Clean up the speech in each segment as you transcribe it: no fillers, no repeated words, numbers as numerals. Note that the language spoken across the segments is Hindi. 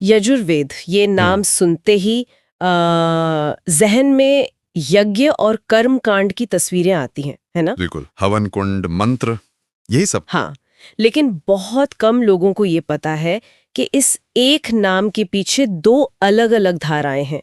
यजुर्वेद, ये नाम सुनते ही जहन में यज्ञ और कर्म कांड की तस्वीरें आती हैं, है ना? बिल्कुल, हवन कुंड, मंत्र, यही सब। हाँ, लेकिन बहुत कम लोगों को ये पता है कि इस एक नाम के पीछे दो अलग-अलग धाराएं हैं,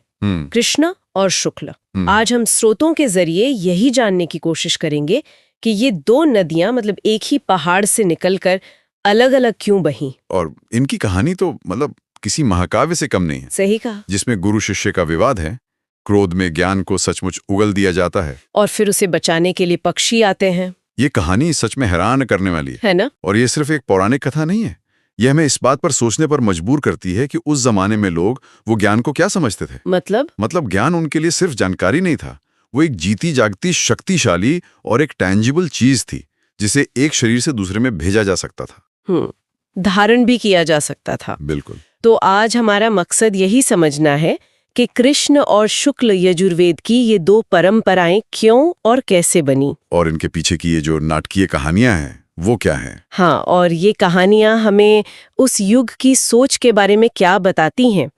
कृष्ण और शुक्ल। आज हम स्रोतों के जरिए यही जानने की कोशिश करेंगे कि ये दो नदियां मतलब एक ही पहाड़ से निकलकर अलग-अलग क्यों बहीं। और इनकी कहानी तो मतलब किसी महाकाव्य से कम नहीं है। सही कहा। जिसमें गुरु शिष्य का विवाद है, क्रोध में ज्ञान को सचमुच उगल दिया जाता है और फिर उसे बचाने के लिए पक्षी आते हैं। ये कहानी सच में हैरान करने वाली है ना? और ये सिर्फ एक पौराणिक कथा नहीं है। यह हमें इस बात पर सोचने पर मजबूर करती है कि उस जमाने में लोग वो ज्ञान को क्या समझते थे। मतलब ज्ञान उनके लिए सिर्फ जानकारी नहीं था, वो एक जीती जागती शक्तिशाली और एक टैंजिबल चीज थी जिसे एक शरीर से दूसरे में भेजा जा सकता था, धारण भी किया जा सकता था। बिल्कुल। तो आज हमारा मकसद यही समझना है कि कृष्ण और शुक्ल यजुर्वेद की ये दो परंपराएं क्यों और कैसे बनी, और इनके पीछे की ये जो नाटकीय कहानियां हैं वो क्या हैं। हाँ, और ये कहानियां हमें उस युग की सोच के बारे में क्या बताती हैं।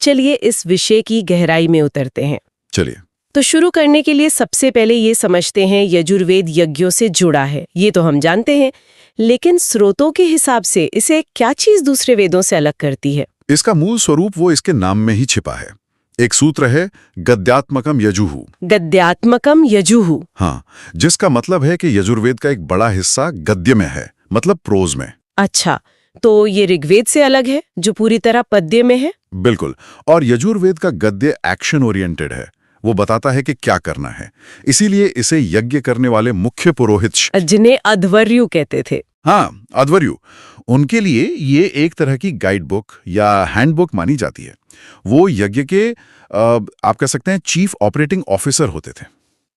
चलिए इस विषय की गहराई में उतरते हैं। चलिए। तो शुरू करने के लिए सबसे पहले ये समझते हैं यजुर्वेद यज्ञों से जुड़ा है, ये तो हम जानते हैं, लेकिन स्रोतों के हिसाब से इसे क्या चीज दूसरे वेदों से अलग करती है? इसका मूल स्वरूप वो इसके नाम में ही छिपा है। एक सूत्र है गद्यात्मकम यजुहु। गद्यात्मकम यजुहु। हाँ, जिसका मतलब है कि यजुर्वेद का एक बड़ा हिस्सा गद्य में है, मतलब प्रोज में। अच्छा, तो ये ऋग्वेद से अलग है जो पूरी तरह पद्य में है? बिल्कुल, और यजुर्वेद का गद्य एक्शन ओरिएंटेड है, वो बताता है कि क्या करना है। इसीलिए इसे यज्ञ करने वाले मुख्य पुरोहित, जिन्हें अध्वर्यु कहते थे। हाँ, अध्वर्यु, उनके लिए ये एक तरह की गाइड बुक या हैंडबुक मानी जाती है। वो यज्ञ के आप कह सकते हैं चीफ ऑपरेटिंग ऑफिसर होते थे।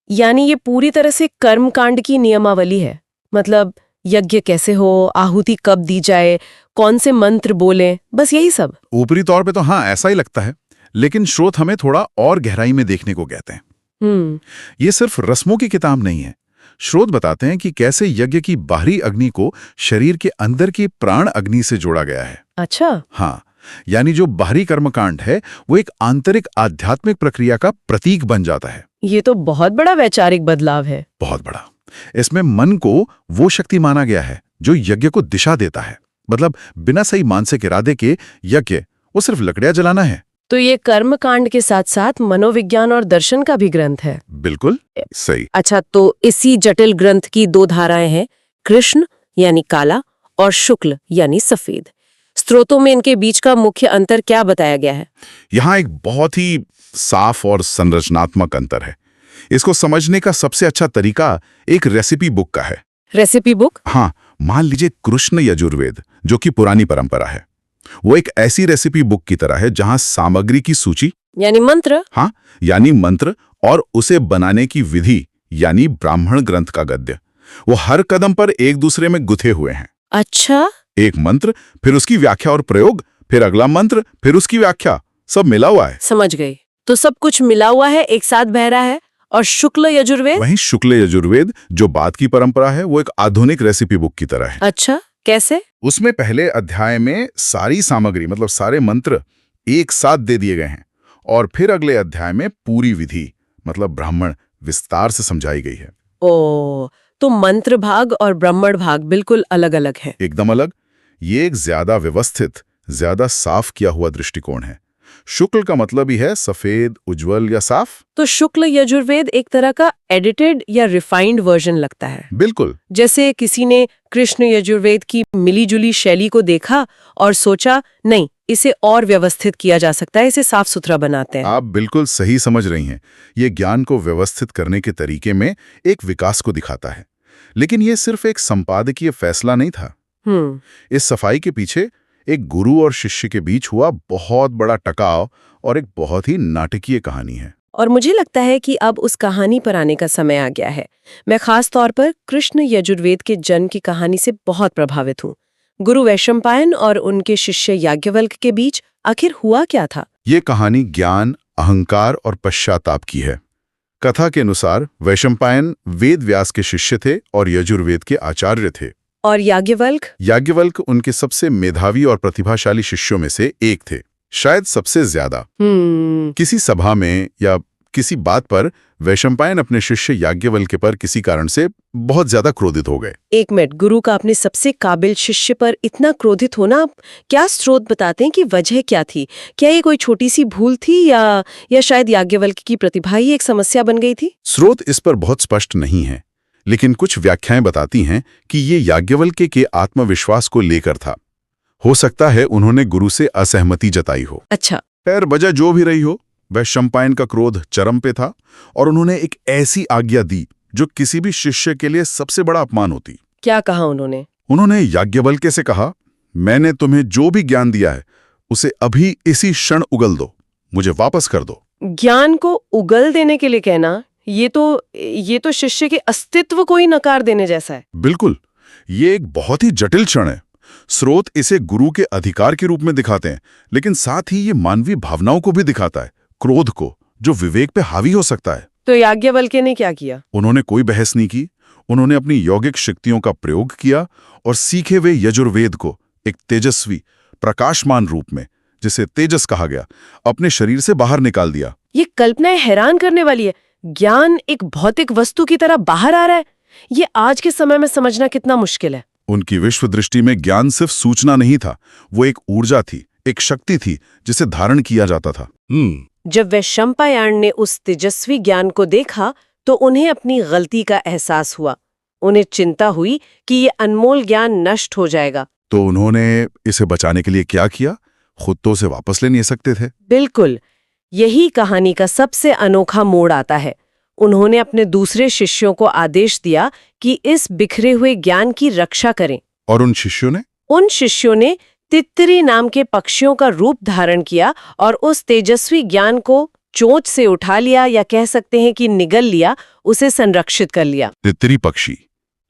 यानी ये पूरी तरह से कर्मकांड की नियमावली है, मतलब यज्ञ कैसे हो, आहुति कब दी जाए, कौन से मंत्र बोले, बस यही सब। ऊपरी तौर पे तो हाँ ऐसा ही लगता है, लेकिन स्रोत हमें थोड़ा और गहराई में देखने को कहते हैं। ये सिर्फ रस्मों की किताब नहीं है। स्रोत बताते हैं कि कैसे यज्ञ की बाहरी अग्नि को शरीर के अंदर की प्राण अग्नि से जोड़ा गया है। अच्छा। हाँ, यानी जो बाहरी कर्मकांड है वो एक आंतरिक आध्यात्मिक प्रक्रिया का प्रतीक बन जाता है। ये तो बहुत बड़ा वैचारिक बदलाव है। बहुत बड़ा। इसमें मन को वो शक्ति माना गया है जो यज्ञ को दिशा देता है। मतलब बिना सही मानसिक इरादे के यज्ञ वो सिर्फ लकड़ियां जलाना है। तो ये कर्मकांड के साथ साथ मनोविज्ञान और दर्शन का भी ग्रंथ है। बिल्कुल सही। अच्छा, तो इसी जटिल ग्रंथ की दो धाराएं हैं, कृष्ण यानी काला और शुक्ल यानी सफेद। स्रोतों में इनके बीच का मुख्य अंतर क्या बताया गया है? यहाँ एक बहुत ही साफ और संरचनात्मक अंतर है। इसको समझने का सबसे अच्छा तरीका एक रेसिपी बुक का है। Recipe book? हाँ, मान लीजिए कृष्ण यजुर्वेद, जो कि पुरानी परंपरा है, वो एक ऐसी रेसिपी बुक की तरह है जहां सामग्री की सूची यानी मंत्र, हाँ, यानी मंत्र, और उसे बनाने की विधि यानी ब्राह्मण ग्रंथ का गद्य, वो हर कदम पर एक दूसरे में गुथे हुए हैं। अच्छा। एक मंत्र, फिर उसकी व्याख्या और प्रयोग, फिर अगला मंत्र, फिर उसकी व्याख्या, सब मिला हुआ है। समझ गई। तो सब कुछ मिला हुआ है, एक साथ बह रहा है। और शुक्ल यजुर्वेद? वहीं शुक्ल यजुर्वेद जो बाद की परंपरा है, वो एक आधुनिक रेसिपी बुक की तरह है। अच्छा, कैसे? उसमें पहले अध्याय में सारी सामग्री मतलब सारे मंत्र एक साथ दे दिए गए हैं, और फिर अगले अध्याय में पूरी विधि मतलब ब्राह्मण विस्तार से समझाई गई है। ओ, तो मंत्र भाग और ब्राह्मण भाग बिल्कुल अलग अलग है। एकदम अलग। ये एक ज्यादा व्यवस्थित, ज्यादा साफ किया हुआ दृष्टिकोण है। शुक्ल का मतलब ही है सफेद, उज्जवल या साफ। तो शुक्ल यजुर्वेद एक तरह का एडिटेड या रिफाइंड वर्जन लगता है। बिल्कुल। जैसे किसी ने कृष्ण यजुर्वेद की मिलीजुली शैली को देखा और सोचा, नहीं, इसे और व्यवस्थित किया जा सकता है, इसे साफ सुथरा बनाते हैं। आप बिल्कुल सही समझ रही हैं। ये ज्ञान को व्यवस्थित करने के तरीके में एक विकास को दिखाता है, लेकिन ये सिर्फ एक संपादकीय फैसला नहीं था। इस सफाई के पीछे एक गुरु और शिष्य के बीच हुआ बहुत बड़ा टकराव और एक बहुत ही नाटकीय कहानी है। और मुझे लगता है कि अब उस कहानी पर आने का समय आ गया है। मैं खास तौर पर कृष्ण यजुर्वेद के जन्म की कहानी से बहुत प्रभावित हूँ। गुरु वैशंपायन और उनके शिष्य याज्ञवल्क्य के बीच आखिर हुआ क्या था? ये कहानी ज्ञान, अहंकार और पश्चाताप की है। कथा के अनुसार वैशंपायन वेद व्यास के शिष्य थे और यजुर्वेद के आचार्य थे। और याज्ञवल्क्य उनके सबसे मेधावी और प्रतिभाशाली शिष्यों में से एक थे। शायद सबसे ज्यादा। किसी सभा में या किसी बात पर वैशंपायन अपने शिष्य याज्ञवल्क्य पर किसी कारण से बहुत ज्यादा क्रोधित हो गए। एक मिनट, गुरु का अपने सबसे काबिल शिष्य पर इतना क्रोधित होना, क्या स्रोत बताते हैं कि वजह क्या थी? क्या ये कोई छोटी सी भूल थी या शायद याज्ञवल्क्य की प्रतिभा ही एक समस्या बन गई थी? स्रोत इस पर बहुत स्पष्ट नहीं है, लेकिन कुछ व्याख्याएं बताती हैं कि ये याज्ञवल्क्य के आत्मविश्वास को लेकर था। हो सकता है उन्होंने गुरु से असहमति जताई हो। अच्छा। खैर, वजह जो भी रही हो, वैशंपायन का क्रोध चरम पे था और उन्होंने एक ऐसी आज्ञा दी जो किसी भी शिष्य के लिए सबसे बड़ा अपमान होती। क्या कहा उन्होंने? उन्होंने याज्ञवल्क्य से कहा, मैंने तुम्हें जो भी ज्ञान दिया है उसे अभी इसी क्षण उगल दो, मुझे वापस कर दो। ज्ञान को उगल देने के लिए कहना, ये तो शिष्य के अस्तित्व को ही नकार देने जैसा है। बिल्कुल, ये एक बहुत ही जटिल क्षण है। स्रोत इसे गुरु के अधिकार के रूप में दिखाते हैं, लेकिन साथ ही ये मानवीय भावनाओं को भी दिखाता है, क्रोध को, जो विवेक पे हावी हो सकता है। तो याज्ञवल्क्य ने क्या किया? उन्होंने कोई बहस नहीं की। उन्होंने अपनी यौगिक शक्तियों का प्रयोग किया और सीखे हुए यजुर्वेद को एक तेजस्वी, प्रकाशमान रूप में, जिसे तेजस कहा गया, अपने शरीर से बाहर निकाल दिया। ये कल्पनाएं हैरान करने वाली है। ज्ञान एक भौतिक वस्तु की तरह बाहर आ रहा है। ये आज के समय में समझना कितना मुश्किल है। उनकी विश्व दृष्टि में ज्ञान सिर्फ सूचना नहीं था, वो एक ऊर्जा थी, एक शक्ति थी जिसे धारण किया जाता था। जब वैशंपायन ने उस तेजस्वी ज्ञान को देखा तो उन्हें अपनी गलती का एहसास हुआ। उन्हें चिंता हुई कि ये अनमोल ज्ञान नष्ट हो जाएगा। तो उन्होंने इसे बचाने के लिए क्या किया? खुद तो उसे वापस ले नहीं सकते थे। बिल्कुल, यही कहानी का सबसे अनोखा मोड़ आता है। उन्होंने अपने दूसरे शिष्यों को आदेश दिया कि इस बिखरे हुए ज्ञान की रक्षा करें। और उन शिष्यों ने तित्तरी नाम के पक्षियों का रूप धारण किया और उस तेजस्वी ज्ञान को चोंच से उठा लिया, या कह सकते हैं कि निगल लिया, उसे संरक्षित कर लिया। तित्तरी पक्षी,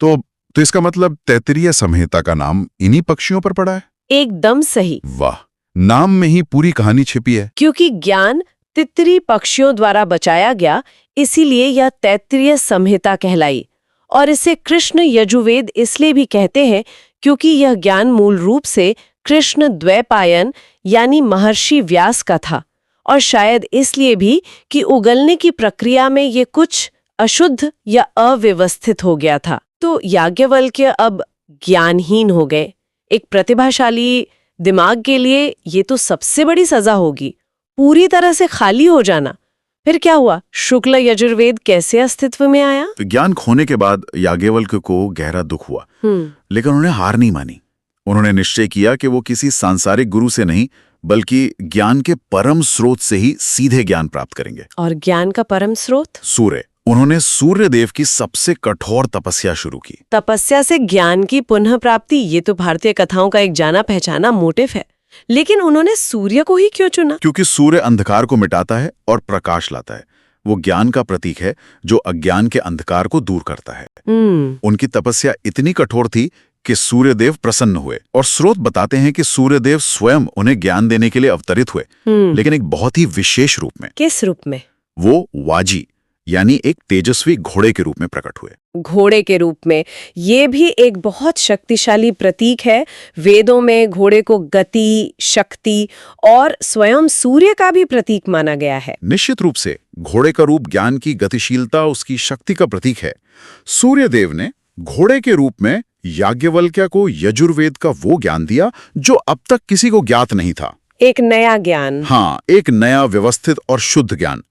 तो इसका मतलब तैत्तिरीय संहिता का नाम इन्हीं पक्षियों पर पड़ा है? एकदम सही। वाह, नाम में ही पूरी कहानी छिपी है। क्योंकि ज्ञान तित्तरी पक्षियों द्वारा बचाया गया, इसीलिए यह तैत्तिरीय संहिता कहलाई। और इसे कृष्ण यजुर्वेद इसलिए भी कहते हैं क्योंकि यह ज्ञान मूल रूप से कृष्ण द्वैपायन यानी महर्षि व्यास का था, और शायद इसलिए भी कि उगलने की प्रक्रिया में ये कुछ अशुद्ध या अव्यवस्थित हो गया था। तो याज्ञवल्क्य अब ज्ञानहीन हो गए। एक प्रतिभाशाली दिमाग के लिए ये तो सबसे बड़ी सजा होगी, पूरी तरह से खाली हो जाना। फिर क्या हुआ? शुक्ल यजुर्वेद कैसे अस्तित्व में आया? ज्ञान खोने के बाद याज्ञवल्क्य को गहरा दुख हुआ, लेकिन उन्होंने हार नहीं मानी। उन्होंने निश्चय किया कि वो किसी सांसारिक गुरु से नहीं, बल्कि ज्ञान के परम स्रोत से ही सीधे ज्ञान प्राप्त करेंगे। और ज्ञान का परम स्रोत? सूर्य। उन्होंने सूर्य देव की सबसे कठोर तपस्या शुरू की। तपस्या से ज्ञान की पुनः प्राप्ति, ये तो भारतीय कथाओं का एक जाना पहचाना मोटिव है। लेकिन उन्होंने सूर्य को ही क्यों चुना? क्योंकि सूर्य अंधकार को मिटाता है और प्रकाश लाता है। वो ज्ञान का प्रतीक है जो अज्ञान के अंधकार को दूर करता है। उनकी तपस्या इतनी कठोर थी कि सूर्यदेव प्रसन्न हुए, और स्रोत बताते हैं कि सूर्यदेव स्वयं उन्हें ज्ञान देने के लिए अवतरित हुए, लेकिन एक बहुत ही विशेष रूप में। किस रूप में? वो वाजी यानी एक तेजस्वी घोड़े के रूप में प्रकट हुए। घोड़े के रूप में, ये भी एक बहुत शक्तिशाली प्रतीक है। वेदों में घोड़े को गति, शक्ति और स्वयं सूर्य का भी प्रतीक माना गया है। निश्चित रूप से घोड़े का रूप ज्ञान की गतिशीलता, उसकी शक्ति का प्रतीक है। सूर्यदेव ने घोड़े के रूप में याज्ञवल्क्य को यजुर्वेद का वो ज्ञान दिया जो अब तक किसी को ज्ञात नहीं था। एक नया ज्ञान। हाँ, एक नया व्यवस्थित और शुद्ध ज्ञान।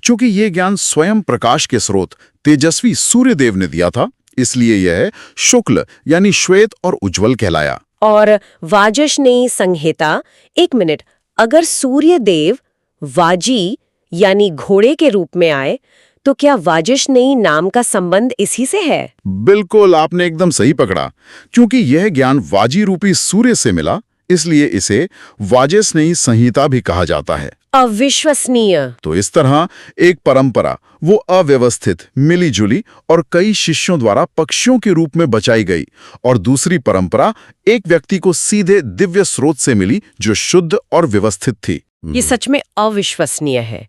चूंकि ये ज्ञान स्वयं प्रकाश के स्रोत तेजस्वी सूर्यदेव ने दिया था, इसलिए यह शुक्ल यानी श्वेत और उज्जवल कहलाया। और वाजस्नेयी संहिता, एक मिनट, अगर सूर्यदेव वाजी यानी घोड़े के रूप में आए तो क्या वाजस्नेयी नाम का संबंध इसी से है? बिल्कुल, आपने एकदम सही पकड़ा। क्योंकि यह ज्ञान वाजी रूपी सूर्य से मिला, इसलिए इसे वाजस्नेयी संहिता भी कहा जाता है। अविश्वसनीय। तो इस तरह एक परंपरा, वो अव्यवस्थित, मिलीजुली और कई शिष्यों द्वारा पक्षियों के रूप में बचाई गई, और दूसरी परंपरा एक व्यक्ति को सीधे दिव्य स्रोत से मिली जो शुद्ध और व्यवस्थित थी। ये सच में अविश्वसनीय है।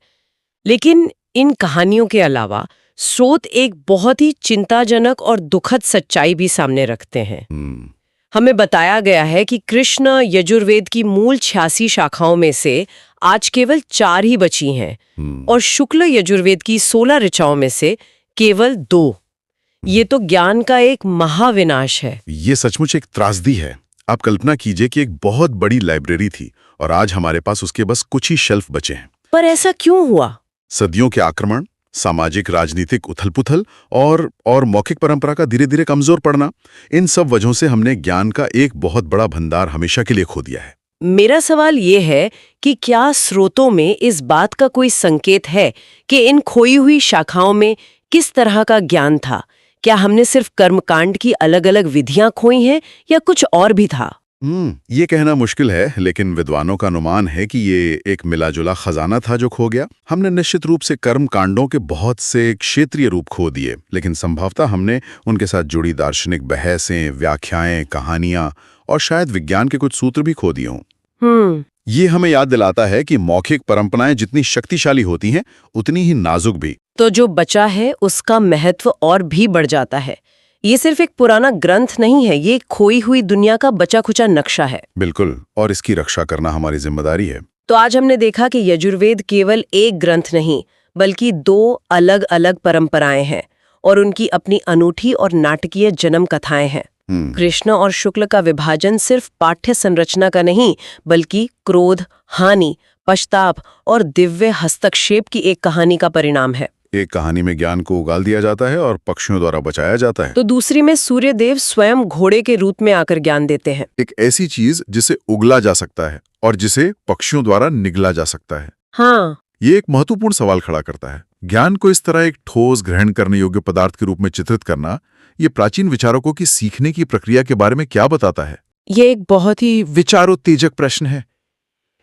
लेकिन इन कहानियों के अलावा स्रोत एक बहुत ही चिंताजनक और दुखद सच्चाई भी सामने रखते हैं। हमें बताया गया है कि कृष्ण यजुर्वेद की मूल 86 शाखाओं में से आज केवल 4 ही बची हैं और शुक्ल यजुर्वेद की 16 ऋचाओं में से केवल 2। ये तो ज्ञान का एक महाविनाश है। ये सचमुच एक त्रासदी है। आप कल्पना कीजिए कि एक बहुत बड़ी लाइब्रेरी थी और आज हमारे पास उसके बस कुछ ही शेल्फ बचे हैं। पर ऐसा क्यों हुआ? सदियों के आक्रमण, सामाजिक राजनीतिक उथल-पुथल और मौखिक परंपरा का धीरे धीरे कमजोर पड़ना, इन सब वजहों से हमने ज्ञान का एक बहुत बड़ा भंडार हमेशा के लिए खो दिया है। मेरा सवाल ये है कि क्या स्रोतों में इस बात का कोई संकेत है कि इन खोई हुई शाखाओं में किस तरह का ज्ञान था? क्या हमने सिर्फ कर्मकांड की अलग अलग विधियां खोई हैं या कुछ और भी था? ये कहना मुश्किल है, लेकिन विद्वानों का अनुमान है कि ये एक मिलाजुला खजाना था जो खो गया। हमने निश्चित रूप से कर्म कांडों के बहुत से क्षेत्रीय रूप खो दिए, लेकिन संभवतः हमने उनके साथ जुड़ी दार्शनिक बहसें, व्याख्याएं, कहानियां और शायद विज्ञान के कुछ सूत्र भी खो दिए हों। ये हमें याद दिलाता है कि मौखिक परंपराएं जितनी शक्तिशाली होती हैं, उतनी ही नाजुक भी। तो जो बचा है उसका महत्व और भी बढ़ जाता है। ये सिर्फ एक पुराना ग्रंथ नहीं है, ये खोई हुई दुनिया का बचा खुचा नक्शा है। बिल्कुल, और इसकी रक्षा करना हमारी जिम्मेदारी है। तो आज हमने देखा कि यजुर्वेद केवल एक ग्रंथ नहीं, बल्कि 2 अलग अलग परंपराएं हैं और उनकी अपनी अनूठी और नाटकीय जन्म कथाएं हैं। कृष्ण और शुक्ल का विभाजन सिर्फ पाठ्य संरचना का नहीं, बल्कि क्रोध, हानि, पश्चाताप और दिव्य हस्तक्षेप की एक कहानी का परिणाम है। एक कहानी में ज्ञान को उगाल दिया जाता है और पक्षियों द्वारा बचाया जाता है, तो दूसरी में सूर्यदेव स्वयं घोड़े के रूप में आकर ज्ञान देते हैं। एक ऐसी चीज जिसे उगला जा सकता है और जिसे पक्षियों द्वारा निगला जा सकता है। हाँ, ये एक महत्वपूर्ण सवाल खड़ा करता है। ज्ञान को इस तरह एक ठोस, ग्रहण करने योग्य पदार्थ के रूप में चित्रित करना, ये प्राचीन विचारकों की सीखने की प्रक्रिया के बारे में क्या बताता है? ये एक बहुत ही विचारोत्तेजक प्रश्न है।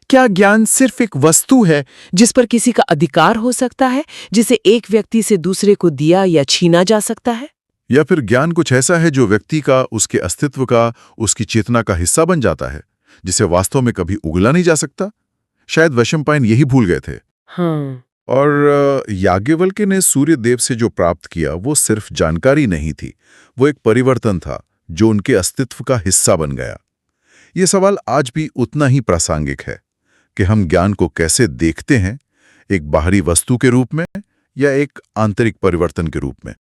क्या ज्ञान सिर्फ एक वस्तु है जिस पर किसी का अधिकार हो सकता है, जिसे एक व्यक्ति से दूसरे को दिया या छीना जा सकता है? या फिर ज्ञान कुछ ऐसा है जो व्यक्ति का, उसके अस्तित्व का, उसकी चेतना का हिस्सा बन जाता है, जिसे वास्तव में कभी उगला नहीं जा सकता? शायद वैशंपायन यही भूल गए थे। और याज्ञवल्क्य ने सूर्यदेव से जो प्राप्त किया वो सिर्फ जानकारी नहीं थी, वो एक परिवर्तन था जो उनके अस्तित्व का हिस्सा बन गया। ये सवाल आज भी उतना ही प्रासंगिक है कि हम ज्ञान को कैसे देखते हैं, एक बाहरी वस्तु के रूप में या एक आंतरिक परिवर्तन के रूप में।